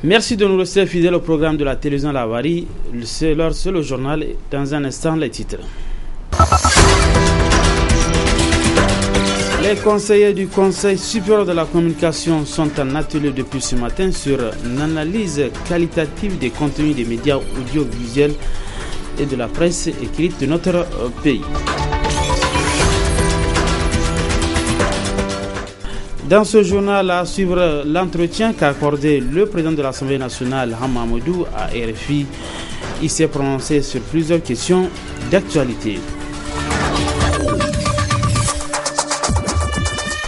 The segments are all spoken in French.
Merci de nous rester fidèles au programme de la télévision Lawari. C'est l'heure, c'est le journal. Dans un instant, les titres. Les conseillers du Conseil supérieur de la communication sont en atelier depuis ce matin sur une analyse qualitative des contenus des médias audiovisuels et de la presse écrite de notre pays. Dans ce journal, à suivre l'entretien qu'a accordé le président de l'Assemblée nationale, Hama Amadou, à RFI. Il s'est prononcé sur plusieurs questions d'actualité.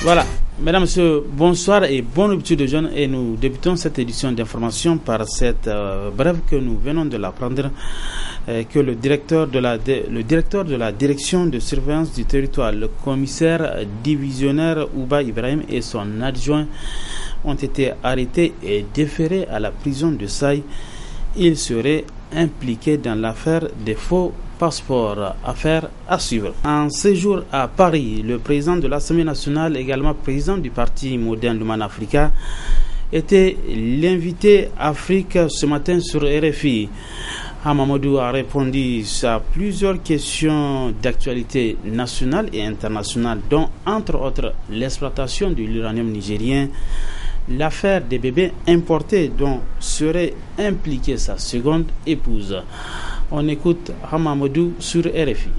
Voilà, mesdames, messieurs, bonsoir et bonne rupture de jeûne. Et nous débutons cette édition d'information par cette brève que nous venons de l'apprendre, que le directeur de la direction de surveillance du territoire, le commissaire divisionnaire Ouba Ibrahim et son adjoint ont été arrêtés et déférés à la prison de Saï. Ils seraient impliqués dans l'affaire des faux passeport, affaire à suivre. En séjour à Paris, le président de l'Assemblée nationale, également président du parti moderne Lumana Africa, était l'invité Afrique ce matin sur RFI. Hamamadou a répondu à plusieurs questions d'actualité nationale et internationale, dont entre autres l'exploitation de l'uranium nigérien, l'affaire des bébés importés dont serait impliquée sa seconde épouse. On écoute Hamamadou sur RFI.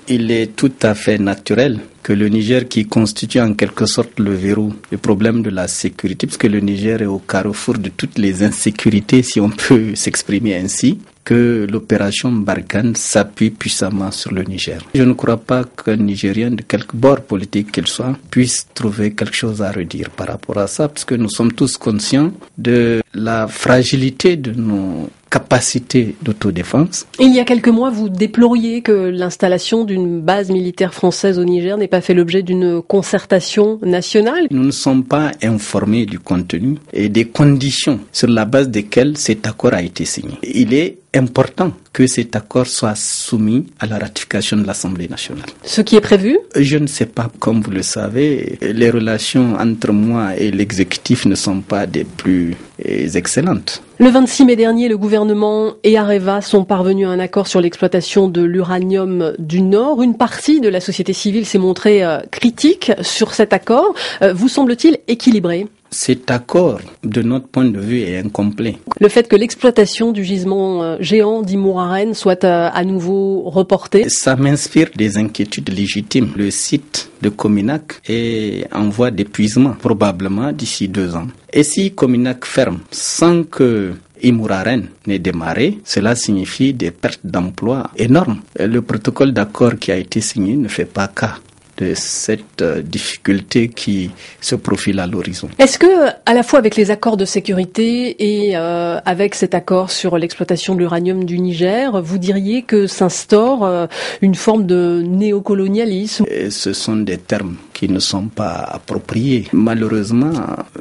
Il est tout à fait naturel que le Niger, qui constitue en quelque sorte le verrou, le problème de la sécurité, puisque le Niger est au carrefour de toutes les insécurités, si on peut s'exprimer ainsi, que l'opération Barkhane s'appuie puissamment sur le Niger. Je ne crois pas qu'un Nigérien de quelque bord politique qu'il soit puisse trouver quelque chose à redire par rapport à ça, parce que nous sommes tous conscients de la fragilité de nos capacités d'autodéfense. Il y a quelques mois, vous déploriez que l'installation d'une base militaire française au Niger n'ait pas fait l'objet d'une concertation nationale. Nous ne sommes pas informés du contenu et des conditions sur la base desquelles cet accord a été signé. Il est important que cet accord soit soumis à la ratification de l'Assemblée nationale. Ce qui est prévu ? Je ne sais pas. Comme vous le savez, les relations entre moi et l'exécutif ne sont pas des plus excellentes. Le 26 mai dernier, le gouvernement et Areva sont parvenus à un accord sur l'exploitation de l'uranium du Nord. Une partie de la société civile s'est montrée critique sur cet accord. Vous semble-t-il équilibré ? Cet accord, de notre point de vue, est incomplet. Le fait que l'exploitation du gisement géant d'Imouraren soit à nouveau reportée. Ça m'inspire des inquiétudes légitimes. Le site de Cominac est en voie d'épuisement, probablement d'ici 2 ans. Et si Cominac ferme sans que Imouraren n'est démarré, cela signifie des pertes d'emplois énormes. Le protocole d'accord qui a été signé ne fait pas cas de cette difficulté qui se profile à l'horizon. Est-ce que, à la fois avec les accords de sécurité et avec cet accord sur l'exploitation de l'uranium du Niger, vous diriez que s'instaure une forme de néocolonialisme ? Ce sont des termes qui ne sont pas appropriés. Malheureusement,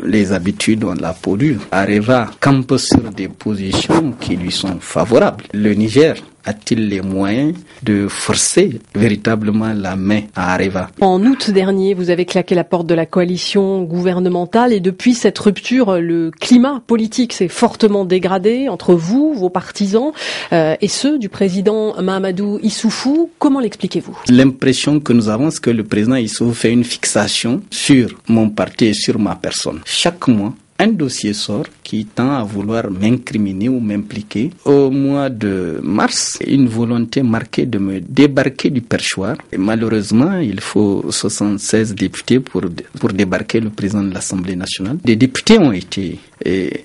les habitudes ont la peau dure. Areva campe sur des positions qui lui sont favorables. Le Niger a-t-il les moyens de forcer véritablement la main à Areva ? En août dernier, vous avez claqué la porte de la coalition gouvernementale et depuis cette rupture, le climat politique s'est fortement dégradé entre vous, vos partisans et ceux du président Mahamadou Issoufou. Comment l'expliquez-vous ? L'impression que nous avons, c'est que le président Issoufou fait une fixation sur mon parti et sur ma personne. Chaque mois, un dossier sort qui tend à vouloir m'incriminer ou m'impliquer. Au mois de mars, une volonté marquée de me débarquer du perchoir. Et malheureusement, il faut 76 députés pour débarquer le président de l'Assemblée nationale. Des députés ont été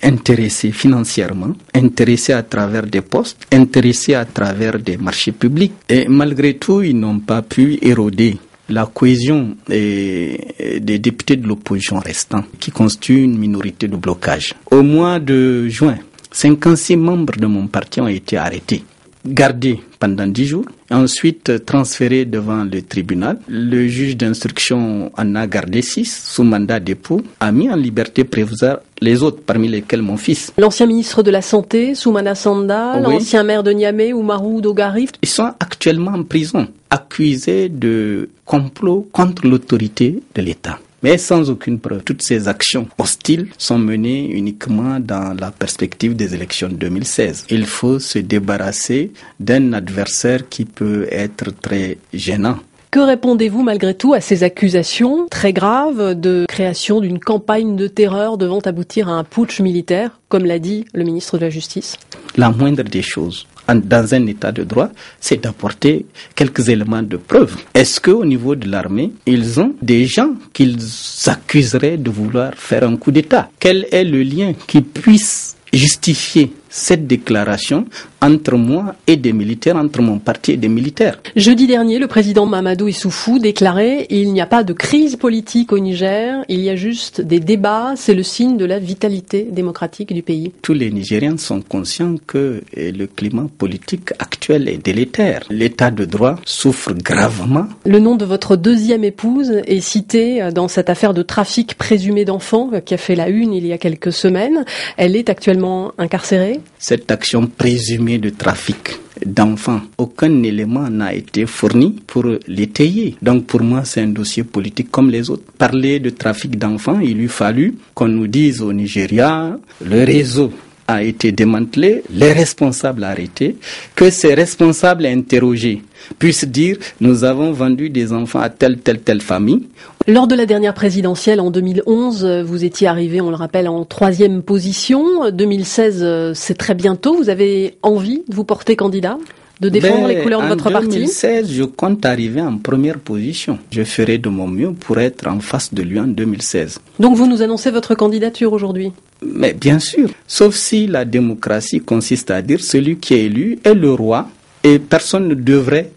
intéressés financièrement, intéressés à travers des postes, intéressés à travers des marchés publics. Et malgré tout, ils n'ont pas pu éroder la cohésion des députés de l'opposition restants, qui constituent une minorité de blocage. Au mois de juin, 56 membres de mon parti ont été arrêtés, gardés pendant 10 jours, ensuite transférés devant le tribunal. Le juge d'instruction en a gardé 6 sous mandat dépôt, a mis en liberté provisoire les autres, parmi lesquels mon fils. L'ancien ministre de la Santé, Soumana Sanda, oui. L'ancien maire de Niamey, Oumarou Dogari. Ils sont actuellement en prison, accusés de complot contre l'autorité de l'État. mais sans aucune preuve. Toutes ces actions hostiles sont menées uniquement dans la perspective des élections 2016. Il faut se débarrasser d'un adversaire qui peut être très gênant. Que répondez-vous malgré tout à ces accusations très graves de création d'une campagne de terreur devant aboutir à un putsch militaire, comme l'a dit le ministre de la Justice? La moindre des choses, dans un état de droit, c'est d'apporter quelques éléments de preuve. Est-ce qu'au niveau de l'armée, ils ont des gens qu'ils accuseraient de vouloir faire un coup d'État? Quel est le lien qui puisse justifier cette déclaration entre moi et des militaires, entre mon parti et des militaires? Jeudi dernier, le président Mahamadou Issoufou déclarait « Il n'y a pas de crise politique au Niger, il y a juste des débats, c'est le signe de la vitalité démocratique du pays ». Tous les Nigériens sont conscients que le climat politique actuel est délétère. L'état de droit souffre gravement. Le nom de votre deuxième épouse est cité dans cette affaire de trafic présumé d'enfants qui a fait la une il y a quelques semaines. Elle est actuellement incarcérée. Cette action présumée de trafic d'enfants, aucun élément n'a été fourni pour l'étayer. Donc pour moi, c'est un dossier politique comme les autres. Parler de trafic d'enfants, il lui fallu qu'on nous dise au Nigeria, le réseau a été démantelé, les responsables arrêtés, que ces responsables interrogés puissent dire « nous avons vendu des enfants à telle famille ». Lors de la dernière présidentielle en 2011, vous étiez arrivé, on le rappelle, en 3e position. 2016, c'est très bientôt. Vous avez envie de vous porter candidat, de défendre les couleurs de votre parti? En 2016, je compte arriver en première position. Je ferai de mon mieux pour être en face de lui en 2016. Donc vous nous annoncez votre candidature aujourd'hui? Mais bien sûr, sauf si la démocratie consiste à dire celui qui est élu est le roi et personne ne devrait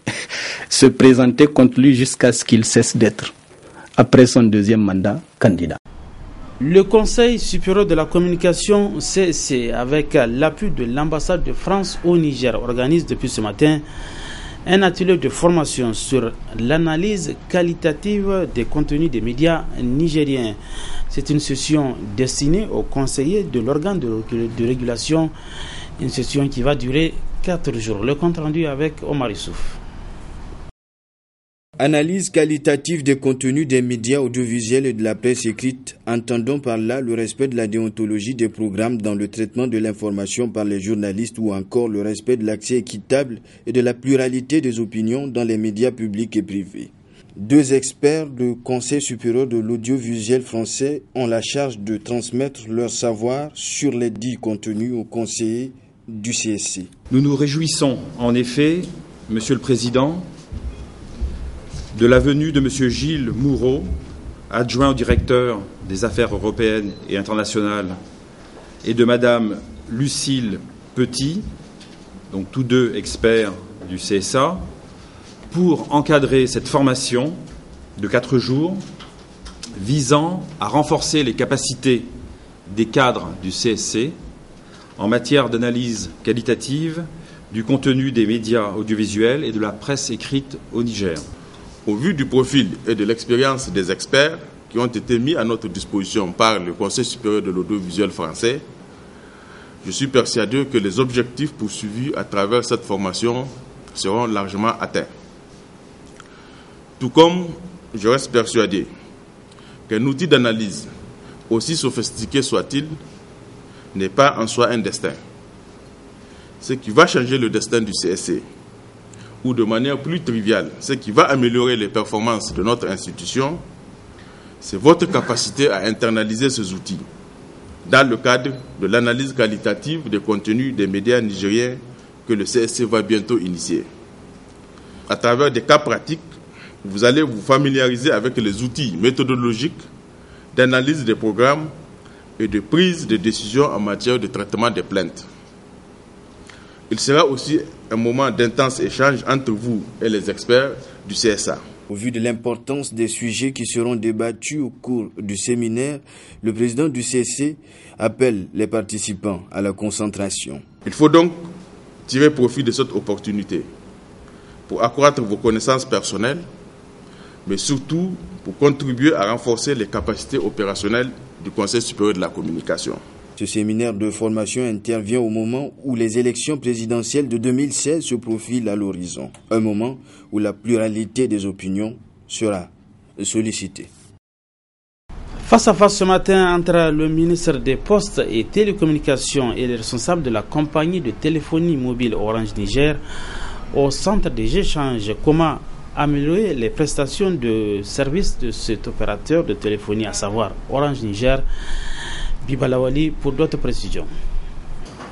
se présenter contre lui jusqu'à ce qu'il cesse d'être, après son deuxième mandat, candidat. Le Conseil supérieur de la communication, CSC, avec l'appui de l'ambassade de France au Niger, organise depuis ce matin un atelier de formation sur l'analyse qualitative des contenus des médias nigériens. C'est une session destinée aux conseillers de l'organe de régulation, une session qui va durer 4 jours. Le compte rendu avec Omar Issouf. Analyse qualitative des contenus des médias audiovisuels et de la presse écrite, entendons par là le respect de la déontologie des programmes dans le traitement de l'information par les journalistes ou encore le respect de l'accès équitable et de la pluralité des opinions dans les médias publics et privés. 2 experts du Conseil supérieur de l'audiovisuel français ont la charge de transmettre leur savoir sur les dits contenus aux conseillers du CSC. Nous nous réjouissons en effet, Monsieur le Président, de la venue de M. Gilles Moureau, adjoint au directeur des affaires européennes et internationales, et de Mme Lucille Petit, donc tous 2 experts du CSA, pour encadrer cette formation de 4 jours visant à renforcer les capacités des cadres du CSC en matière d'analyse qualitative du contenu des médias audiovisuels et de la presse écrite au Niger. Au vu du profil et de l'expérience des experts qui ont été mis à notre disposition par le Conseil supérieur de l'audiovisuel français, je suis persuadé que les objectifs poursuivis à travers cette formation seront largement atteints. Tout comme je reste persuadé qu'un outil d'analyse, aussi sophistiqué soit-il, n'est pas en soi un destin. Ce qui va changer le destin du CSC, ou de manière plus triviale, ce qui va améliorer les performances de notre institution, c'est votre capacité à internaliser ces outils dans le cadre de l'analyse qualitative des contenus des médias nigériens que le CSC va bientôt initier. À travers des cas pratiques, vous allez vous familiariser avec les outils méthodologiques d'analyse des programmes et de prise de décision en matière de traitement des plaintes. Il sera aussi un moment d'intense échange entre vous et les experts du CSA. Au vu de l'importance des sujets qui seront débattus au cours du séminaire, le président du CSC appelle les participants à la concentration. Il faut donc tirer profit de cette opportunité pour accroître vos connaissances personnelles, mais surtout pour contribuer à renforcer les capacités opérationnelles du Conseil supérieur de la communication. Ce séminaire de formation intervient au moment où les élections présidentielles de 2016 se profilent à l'horizon. Un moment où la pluralité des opinions sera sollicitée. Face à face ce matin entre le ministre des Postes et Télécommunications et les responsables de la compagnie de téléphonie mobile Orange Niger au centre des échanges, comment améliorer les prestations de services de cet opérateur de téléphonie, à savoir Orange Niger. Bibalawali pour d'autres précisions.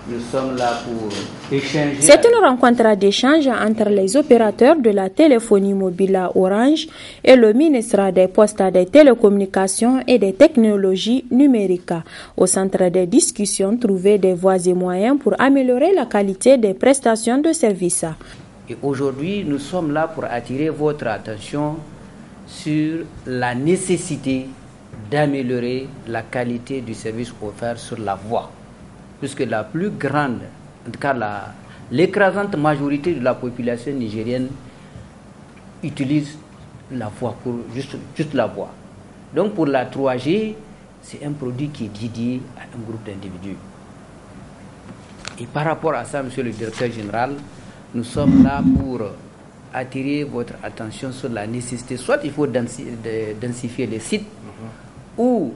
Nous sommes là pour échanger. C'est une rencontre d'échange entre les opérateurs de la téléphonie mobile à Orange et le ministre des Postes, des Télécommunications et des Technologies numériques. Au centre des discussions, trouver des voies et moyens pour améliorer la qualité des prestations de services. Et aujourd'hui, nous sommes là pour attirer votre attention sur la nécessité d'améliorer la qualité du service offert sur la voie. Puisque la plus grande, en tout cas l'écrasante majorité de la population nigérienne utilise la voie, pour juste la voie. Donc pour la 3G, c'est un produit qui est dédié à un groupe d'individus. Et par rapport à ça, monsieur le directeur général, nous sommes là pour attirer votre attention sur la nécessité, soit il faut densifier les sites, ou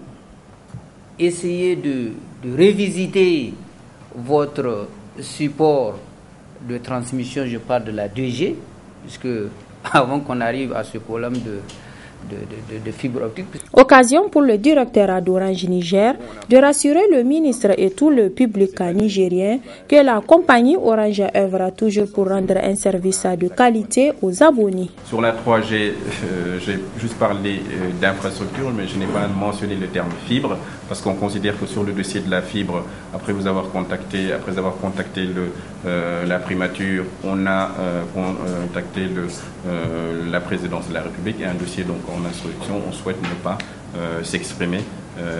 essayer de révisiter votre support de transmission, je parle de la 2G, puisque avant qu'on arrive à ce problème de fibre optique. Occasion pour le directeur d'Orange Niger de rassurer le ministre et tout le public nigérien que la compagnie Orange œuvre toujours pour rendre un service de qualité aux abonnés. Sur la 3G, j'ai juste parlé d'infrastructure, mais je n'ai pas mentionné le terme fibre, parce qu'on considère que sur le dossier de la fibre, après avoir contacté la primature, on a contacté la présidence de la République et un dossier donc en instruction. On souhaite ne pas s'exprimer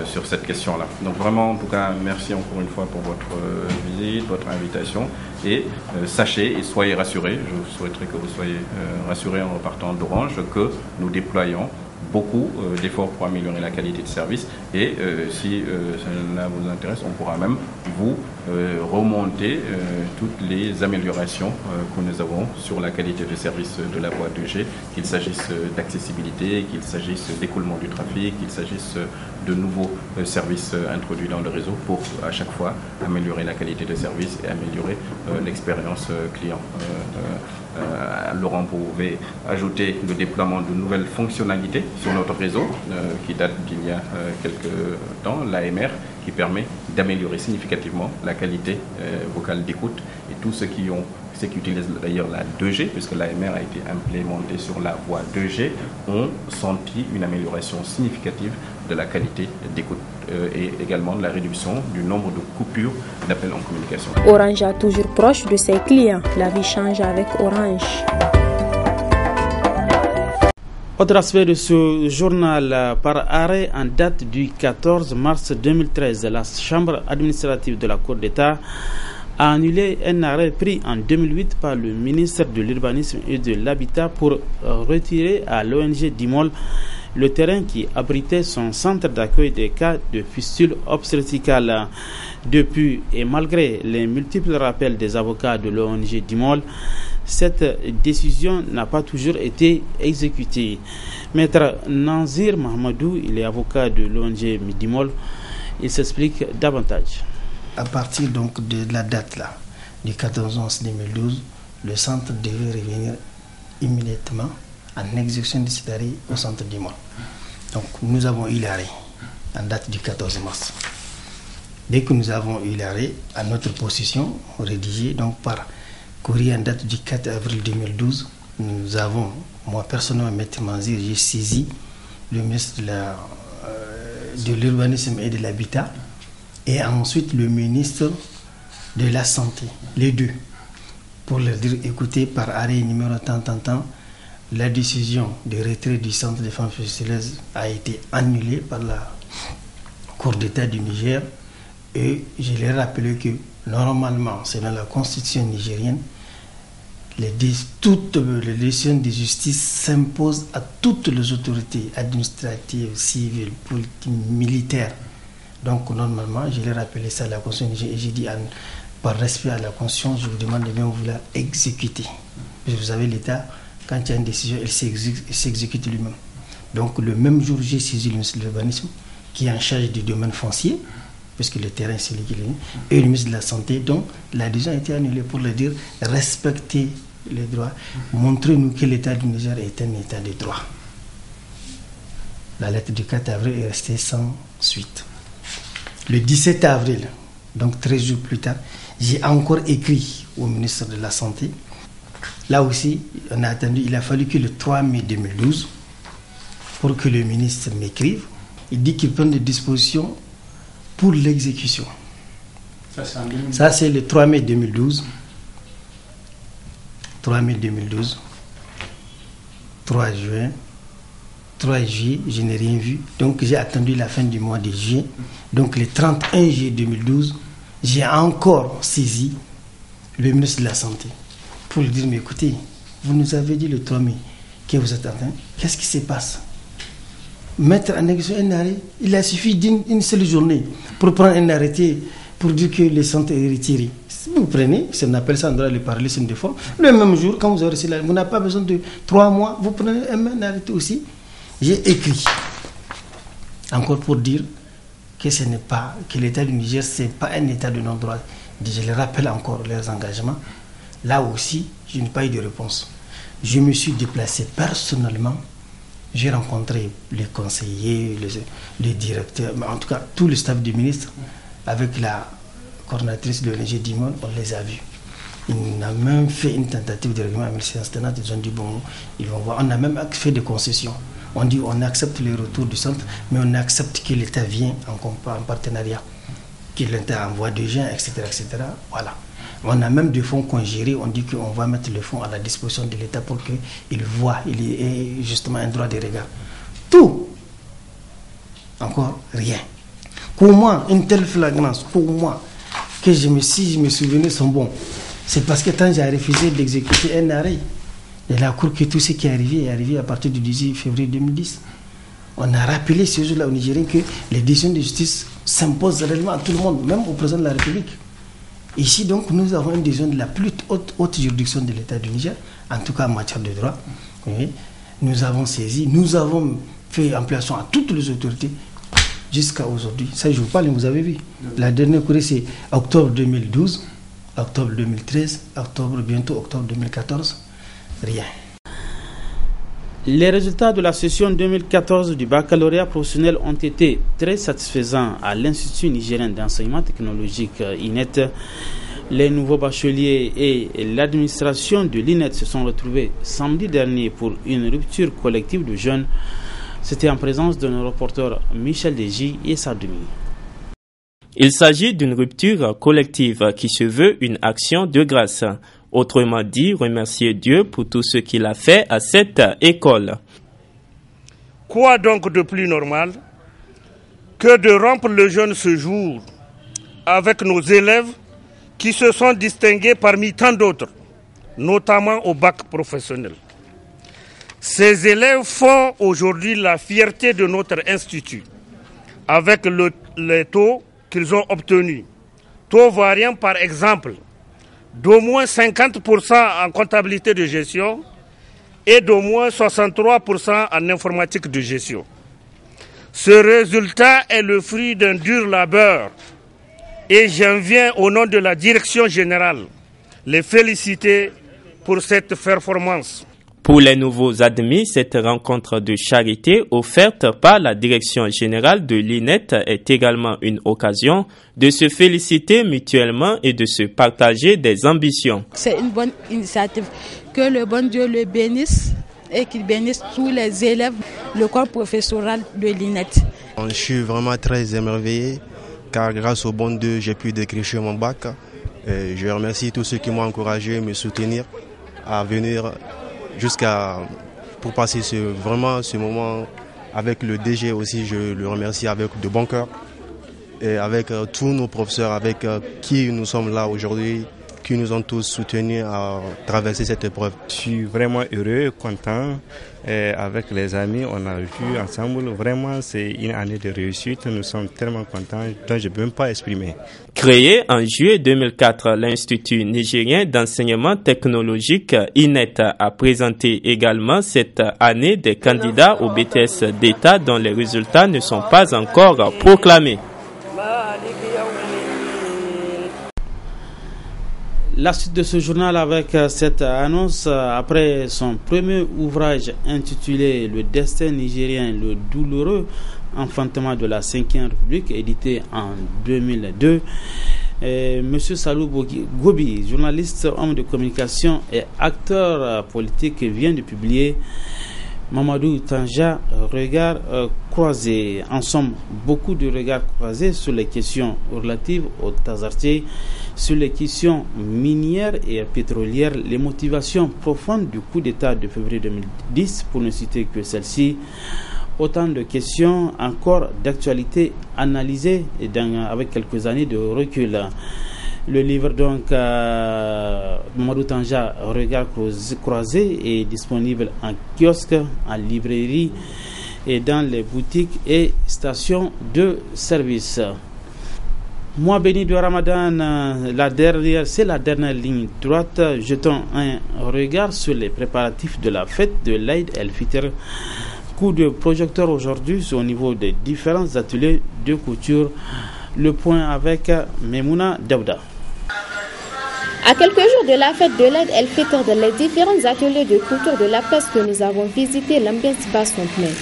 sur cette question-là. Donc vraiment, en tout cas, merci encore une fois pour votre visite, votre invitation. Et sachez et soyez rassurés, je souhaiterais que vous soyez rassurés en repartant d'Orange, que nous déployons beaucoup d'efforts pour améliorer la qualité de service et si cela vous intéresse, on pourra même vous remonter toutes les améliorations que nous avons sur la qualité de service de la voie 2G, qu'il s'agisse d'accessibilité, qu'il s'agisse d'écoulement du trafic, qu'il s'agisse de nouveaux services introduits dans le réseau pour à chaque fois améliorer la qualité de service et améliorer l'expérience client. Laurent, vous pouvez ajouter le déploiement de nouvelles fonctionnalités sur notre réseau qui date d'il y a quelques temps, l'AMR, qui permet d'améliorer significativement la qualité vocale d'écoute et tous ceux qui utilisent d'ailleurs la 2G, puisque l'AMR a été implémentée sur la voie 2G, ont senti une amélioration significative de la qualité d'écoute et également de la réduction du nombre de coupures d'appels en communication. Orange est toujours proche de ses clients. La vie change avec Orange. Autre aspect de ce journal, par arrêt en date du 14 mars 2013, la Chambre administrative de la Cour d'État a annulé un arrêt pris en 2008 par le ministre de l'Urbanisme et de l'Habitat pour retirer à l'ONG Dimol le terrain qui abritait son centre d'accueil des cas de fistules obstétricales. Depuis et malgré les multiples rappels des avocats de l'ONG Dimol, cette décision n'a pas toujours été exécutée. Maître Nanzir Mahamadou, il est avocat de l'ONG Dimol, il s'explique davantage. À partir donc de la date là, du 14/11/2012, le centre devait revenir immédiatement en exécution de cet arrêt au centre Dimol. Donc nous avons eu l'arrêt en date du 14 mars. Dès que nous avons eu l'arrêt, à notre position, rédigée donc par courrier en date du 4 avril 2012, nous avons, moi personnellement, Maître Manzir, j'ai saisi le ministre de l'Urbanisme et de l'Habitat et ensuite le ministre de la Santé, les deux, pour leur dire, écoutez, par arrêt numéro tant, la décision de retrait du centre de femmes fistuleuses a été annulée par la Cour d'État du Niger et je leur ai rappelé que normalement, selon la constitution nigérienne, toutes les décisions de justice s'imposent à toutes les autorités administratives, civiles, politiques, militaires. Donc normalement, je leur ai rappelé ça à la constitution nigérienne et j'ai dit par respect à la constitution, je vous demande de bien vouloir exécuter. Vous savez, l'État, quand il y a une décision, il s'exécute lui-même. Donc le même jour, j'ai saisi le ministre de l'Urbanisme qui est en charge du domaine foncier, puisque le terrain c'est lui qui est, et le ministre de la Santé. Donc la décision a été annulée pour le dire respecter les droits, montrez-nous que l'État du Niger est un État de droit. La lettre du 4 avril est restée sans suite. Le 17 avril, donc 13 jours plus tard, j'ai encore écrit au ministre de la Santé. Là aussi, on a attendu, il a fallu que le 3 mai 2012, pour que le ministre m'écrive, il dit qu'il prend des dispositions pour l'exécution. Ça, c'est le 3 mai 2012. 3 mai 2012. 3 juin. 3 juillet, je n'ai rien vu. Donc, j'ai attendu la fin du mois de juillet. Donc, le 31 juillet 2012, j'ai encore saisi le ministre de la Santé pour lui dire, mais écoutez, vous nous avez dit le 3 mai que vous êtes atteint. Qu'est-ce qui se passe? Mettre en exécution un arrêt, il a suffi d'une seule journée pour prendre un arrêté pour dire que le centre est retiré. Si vous prenez, on appelle ça en droit le parallélisme de forme, le même jour, quand vous aurez reçu l'arrêt, vous n'avez pas besoin de 3 mois, vous prenez un arrêté aussi. J'ai écrit encore pour dire que ce n'est pas, que l'État du Niger, ce n'est pas un État de non-droit. Je les rappelle encore leurs engagements. Là aussi, je n'ai pas eu de réponse. Je me suis déplacé personnellement. J'ai rencontré les conseillers, les directeurs, en tout cas tout le staff du ministre, avec la coordinatrice de l'ONG Dimon, on les a vus. On a même fait une tentative de règlement avec les séances tenantes, ils ont dit bon, ils vont voir. On a même fait des concessions. On dit on accepte le retour du centre, mais on accepte que l'État vienne en partenariat, que l'État envoie des gens, etc., etc. Voilà. On a même des fonds qu'on gère, on dit qu'on va mettre les fonds à la disposition de l'État pour qu'il voit, il ait justement un droit de regard. Tout. Encore rien. Pour moi, une telle flagrance, pour moi, que si je me souvenais sont bons, c'est parce que quand j'ai refusé d'exécuter un arrêt de la Cour, que tout ce qui est arrivé à partir du 18 février 2010. On a rappelé ce jour-là au Nigérien que les décisions de justice s'imposent réellement à tout le monde, même au président de la République. Ici, donc, nous avons une décision de la plus haute juridiction de l'État du Niger, en tout cas en matière de droit. Oui. Nous avons saisi, nous avons fait ampliation à toutes les autorités jusqu'à aujourd'hui. Ça, je vous parle, vous avez vu. La dernière courrier, c'est octobre 2012, octobre 2013, bientôt octobre 2014. Rien. Les résultats de la session 2014 du baccalauréat professionnel ont été très satisfaisants à l'Institut nigérien d'enseignement technologique INET. Les nouveaux bacheliers et l'administration de l'INET se sont retrouvés samedi dernier pour une rupture collective de jeunes. C'était en présence de nos reporters Michel Deji et Sadoumi. Il s'agit d'une rupture collective qui se veut une action de grâce. Autrement dit, remercier Dieu pour tout ce qu'il a fait à cette école. Quoi donc de plus normal que de rompre le jeûne ce jour avec nos élèves qui se sont distingués parmi tant d'autres, notamment au bac professionnel. Ces élèves font aujourd'hui la fierté de notre institut avec les taux qu'ils ont obtenus. Taux variant par exemple d'au moins 50% en comptabilité de gestion et d'au moins 63% en informatique de gestion. Ce résultat est le fruit d'un dur labeur et j'en viens au nom de la direction générale les féliciter pour cette performance. Pour les nouveaux admis, cette rencontre de charité offerte par la direction générale de l'INET est également une occasion de se féliciter mutuellement et de se partager des ambitions. C'est une bonne initiative. Que le bon Dieu le bénisse et qu'il bénisse tous les élèves, le corps professoral de l'INET. Je suis vraiment très émerveillé car grâce au bon Dieu, j'ai pu décrocher mon bac. Et je remercie tous ceux qui m'ont encouragé, me soutenir à venir pour passer ce moment avec le DG aussi, je le remercie avec de bon cœur et avec tous nos professeurs avec qui nous sommes là aujourd'hui, qui nous ont tous soutenus à traverser cette épreuve. Je suis vraiment heureux, content. Avec les amis, on a vu ensemble. Vraiment, c'est une année de réussite. Nous sommes tellement contents, donc je ne peux même pas exprimer. Créé en juillet 2004, l'Institut nigérien d'enseignement technologique INET a présenté également cette année des candidats au BTS d'État dont les résultats ne sont pas encore proclamés. La suite de ce journal avec cette annonce, après son premier ouvrage intitulé « Le destin nigérien, le douloureux enfantement de la 5e République » édité en 2002, Monsieur Salou Gobi, journaliste, homme de communication et acteur politique, vient de publier Mamadou Tanja, regard croisé. En somme, beaucoup de regards croisés sur les questions relatives au Tazartier, sur les questions minières et pétrolières, les motivations profondes du coup d'État de février 2010, pour ne citer que celle-ci. Autant de questions encore d'actualité analysées avec quelques années de recul. Le livre donc Mamadou Tanja, regard croisé, est disponible en kiosque, en librairie et dans les boutiques et stations de service. Mois béni de Ramadan, c'est la dernière ligne droite. Jetons un regard sur les préparatifs de la fête de l'Aïd el-Fitr. Coup de projecteur aujourd'hui au niveau des différents ateliers de couture. Le point avec Memouna Daouda. À quelques jours de la fête de l'Aïd el-Fitr, dans les différents ateliers de couture de la presse que nous avons visités, l'ambiance bat son plein.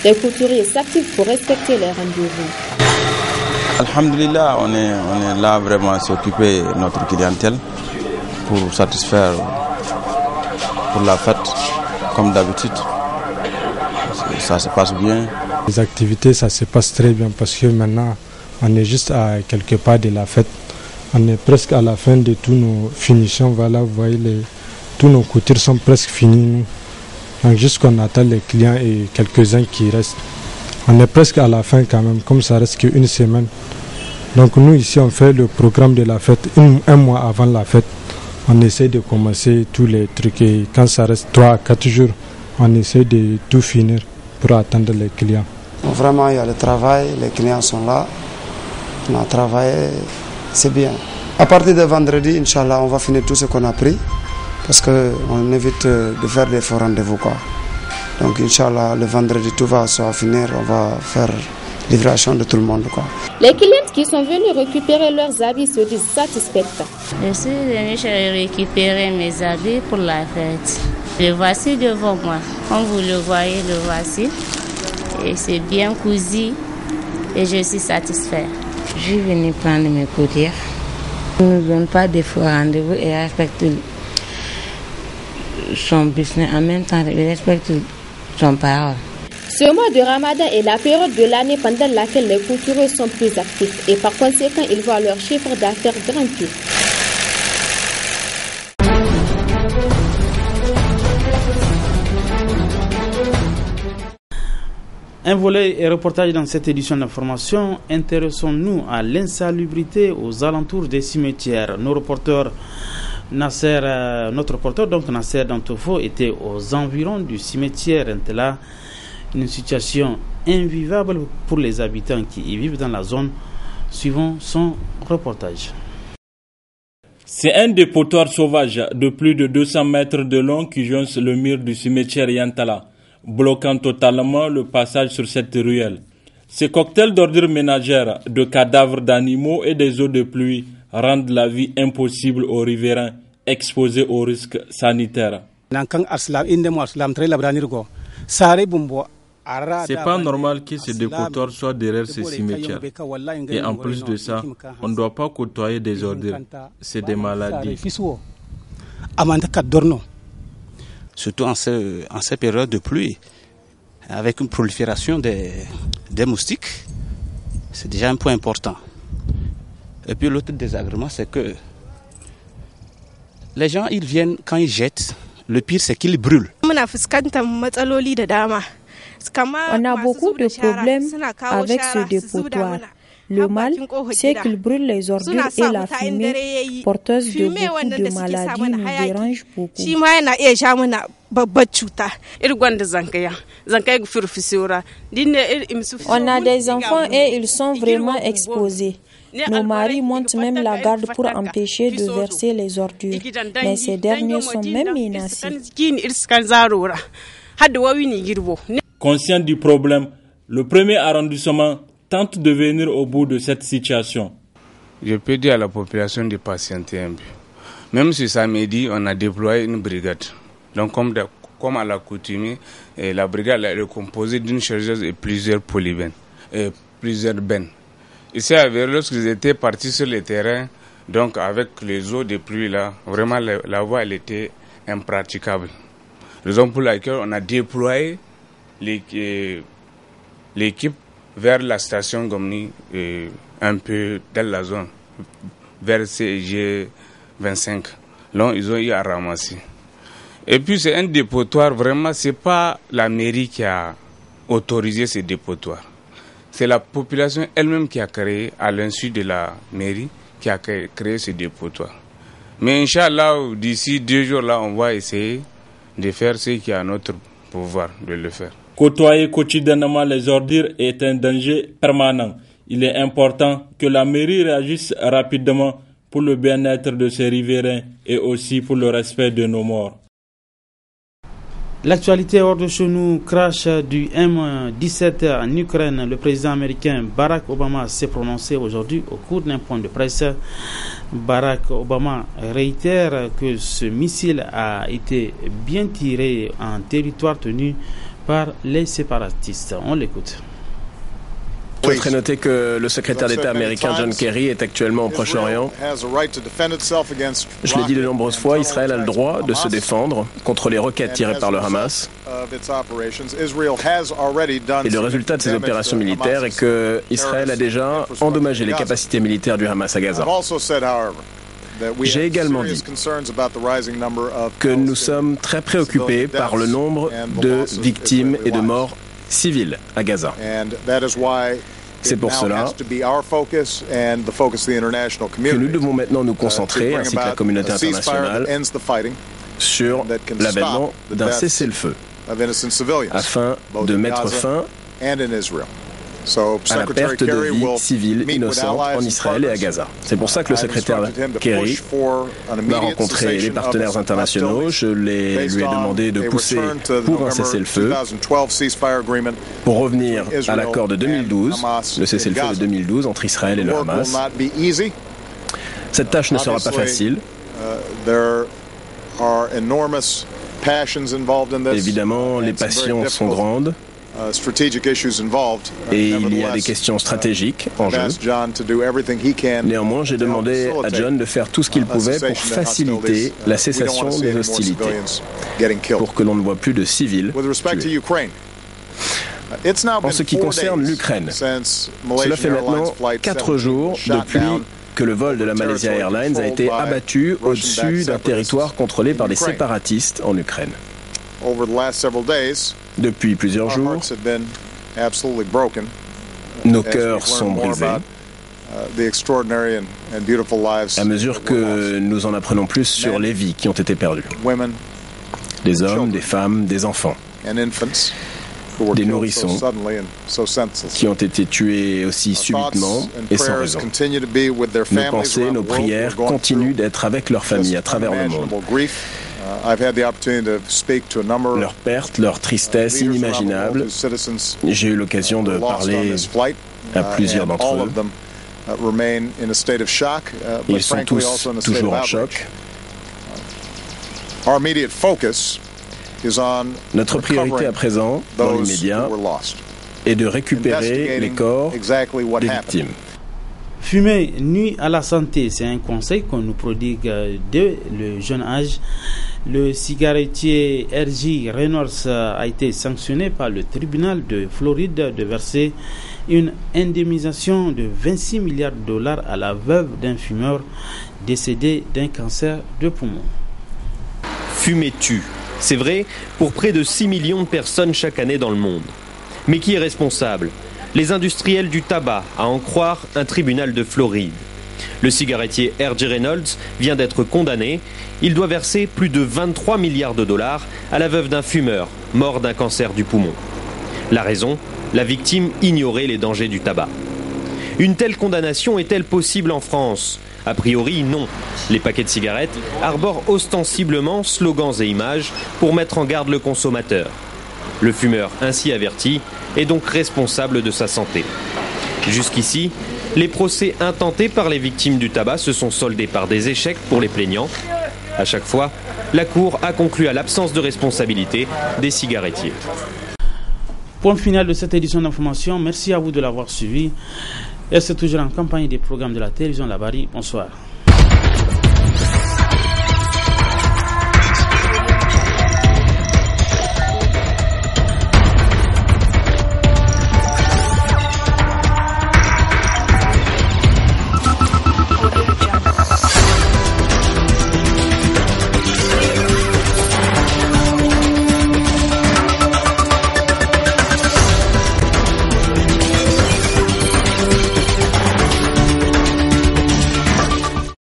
Les couturiers s'activent pour respecter les rendez-vous. Alhamdulillah, on est là vraiment à s'occuper de notre clientèle pour satisfaire pour la fête, comme d'habitude. Ça se passe bien. Les activités, ça se passe très bien parce que maintenant, on est juste à quelque part de la fête. On est presque à la fin de tous nos finitions. Voilà, vous voyez, tous nos coutures sont presque finis. Donc, juste qu'on attend les clients et quelques-uns qui restent. On est presque à la fin quand même, comme ça reste qu'une semaine. Donc nous ici on fait le programme de la fête un mois avant la fête. On essaie de commencer tous les trucs et quand ça reste 3 à 4 jours, on essaie de tout finir pour attendre les clients. Vraiment il y a le travail, les clients sont là. On a travaillé, c'est bien. À partir de vendredi, Inch'Allah, on va finir tout ce qu'on a pris parce qu'on évite de faire des faux rendez-vous quoi. Donc, Inch'Allah, le vendredi, tout va se finir. On va faire livraison de tout le monde, quoi. Les clientes qui sont venues récupérer leurs habits se disent satisfaites. Je suis venue récupérer mes habits pour la fête. Le voici devant moi. Comme vous le voyez, le voici. Et c'est bien cousu. Et je suis satisfaite. Je suis venue prendre mes coutures. On ne donne pas de faux rendez-vous et respecte son business. En même temps, il respecte son parole. Ce mois de Ramadan est la période de l'année pendant laquelle les couturiers sont plus actifs et par conséquent, ils voient leur chiffre d'affaires grandir. Un volet et reportage dans cette édition d'information. Intéressons-nous à l'insalubrité aux alentours des cimetières. Notre reporter Nasser Dantofo était aux environs du cimetière Ntela. Une situation invivable pour les habitants qui y vivent dans la zone. Suivons son reportage. C'est un dépotoir sauvage de plus de 200 mètres de long qui jonche le mur du cimetière Yantala, bloquant totalement le passage sur cette ruelle. Ces cocktails d'ordures ménagères, de cadavres d'animaux et des eaux de pluie rendent la vie impossible aux riverains exposés aux risques sanitaires. C'est pas normal que ces dépotoirs soient derrière ces cimetières. Et en plus de ça, on ne doit pas côtoyer des ordures. C'est des maladies. Surtout en ces périodes de pluie, avec une prolifération des moustiques, c'est déjà un point important. Et puis l'autre désagrément, c'est que les gens, ils viennent, quand ils jettent, le pire c'est qu'ils brûlent. On a beaucoup de problèmes avec ce dépotoir. Le mal, c'est qu'ils brûlent les ordures et la fumée porteuse de beaucoup de maladies nous dérange beaucoup. On a des enfants et ils sont vraiment exposés. Nos maris montent même la garde pour empêcher de verser les ordures, mais ces derniers sont même menacés. Conscient du problème, le premier arrondissement tente de venir au bout de cette situation. Je peux dire à la population de patienter un peu. Même ce samedi, on a déployé une brigade. Donc comme à l'accoutumée, la brigade est composée d'une chargeuse et plusieurs polybennes, plusieurs bennes. Ici à Véro, lorsqu'ils étaient partis sur le terrain, donc avec les eaux de pluie là, vraiment la voie elle était impraticable. Raison pour laquelle on a déployé l'équipe vers la station Gomni, un peu dans la zone, vers CG 25. Là, ils ont eu à ramasser. Et puis c'est un dépotoir, vraiment, c'est pas la mairie qui a autorisé ce dépotoir. C'est la population elle-même qui a créé, à l'insu de la mairie, qui a créé ce dépotoir. Mais Inch'Allah, d'ici 2 jours, là, on va essayer de faire ce qui est à notre pouvoir de le faire. Côtoyer quotidiennement les ordures est un danger permanent. Il est important que la mairie réagisse rapidement pour le bien-être de ses riverains et aussi pour le respect de nos morts. L'actualité hors de chez nous, crash du M17 en Ukraine. Le président américain Barack Obama s'est prononcé aujourd'hui au cours d'un point de presse. Barack Obama réitère que ce missile a été bien tiré en territoire tenu par les séparatistes. On l'écoute. Je souhaiterais noter que le secrétaire d'État américain John Kerry est actuellement au Proche-Orient. Je l'ai dit de nombreuses fois, Israël a le droit de se défendre contre les roquettes tirées par le Hamas. Et le résultat de ces opérations militaires est que Israël a déjà endommagé les capacités militaires du Hamas à Gaza. J'ai également dit que nous sommes très préoccupés par le nombre de victimes et de morts civiles à Gaza. C'est pour cela que nous devons maintenant nous concentrer, ainsi que la communauté internationale, sur l'avènement d'un cessez-le-feu, afin de mettre fin à la perte de vies civiles innocentes en Israël et à Gaza. C'est pour ça que le secrétaire Kerry va rencontrer les partenaires internationaux. Je lui ai demandé de pousser pour un cessez-le-feu, pour revenir à l'accord de 2012, le cessez-le-feu de 2012 entre Israël et le Hamas. Cette tâche ne sera pas facile. Évidemment, les passions sont grandes. Et il y a des questions stratégiques en jeu. Néanmoins, j'ai demandé à John de faire tout ce qu'il pouvait pour faciliter la cessation des hostilités, pour que l'on ne voit plus de civils tués. En ce qui concerne l'Ukraine, cela fait maintenant 4 jours depuis que le vol de la Malaysia Airlines a été abattu au-dessus d'un territoire contrôlé par des séparatistes en Ukraine. Depuis plusieurs jours, nos cœurs sont brisés à mesure que nous en apprenons plus sur les vies qui ont été perdues. Des hommes, des femmes, des enfants, des nourrissons qui ont été tués aussi subitement et sans raison. Nos pensées, nos prières continuent d'être avec leurs familles à travers le monde. Leur perte, leur tristesse inimaginable. J'ai eu l'occasion de parler à plusieurs d'entre eux. Ils sont tous toujours en choc. Notre priorité à présent, dans l'immédiat, est de récupérer les corps des victimes. Fumer nuit à la santé, c'est un conseil qu'on nous prodigue dès le jeune âge. Le cigarettier R.J. Reynolds a été sanctionné par le tribunal de Floride de verser une indemnisation de 26 milliards de dollars à la veuve d'un fumeur décédé d'un cancer de poumon. Fumer tue. C'est vrai pour près de 6 millions de personnes chaque année dans le monde. Mais qui est responsable ? les industriels du tabac, à en croire un tribunal de Floride. Le cigarettier R.J. Reynolds vient d'être condamné. Il doit verser plus de 23 milliards de dollars à la veuve d'un fumeur, mort d'un cancer du poumon. La raison, la victime ignorait les dangers du tabac. Une telle condamnation est-elle possible en France ? A priori, non. Les paquets de cigarettes arborent ostensiblement slogans et images pour mettre en garde le consommateur. Le fumeur, ainsi averti, est donc responsable de sa santé. Jusqu'ici, les procès intentés par les victimes du tabac se sont soldés par des échecs pour les plaignants. À chaque fois, la Cour a conclu à l'absence de responsabilité des cigarettiers. Point final de cette édition d'information. Merci à vous de l'avoir suivi. Et c'est toujours en campagne des programmes de la télévision Labari. Bonsoir.